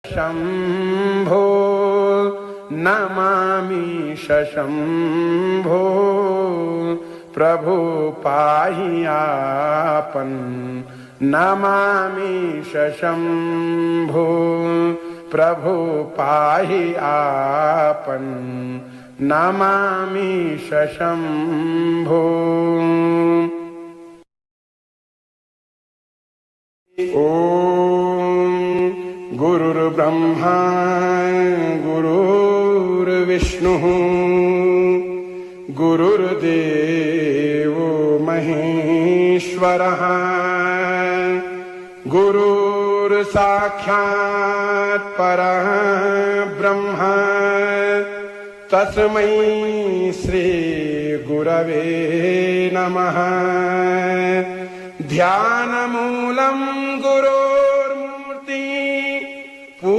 शंभो नमामि शंभो प्रभु पाहि आपन नमामि शंभो प्रभु पाहि आपन नमामि शंभो। ओम गुरुर्ब्रह्मा गुरुर्विष्णुः गुरुर्देवो महेश्वरः गुरुर्साक्षात् परः ब्रह्म तस्मै श्री गुरवे नमः। ध्यानमूलं गुरो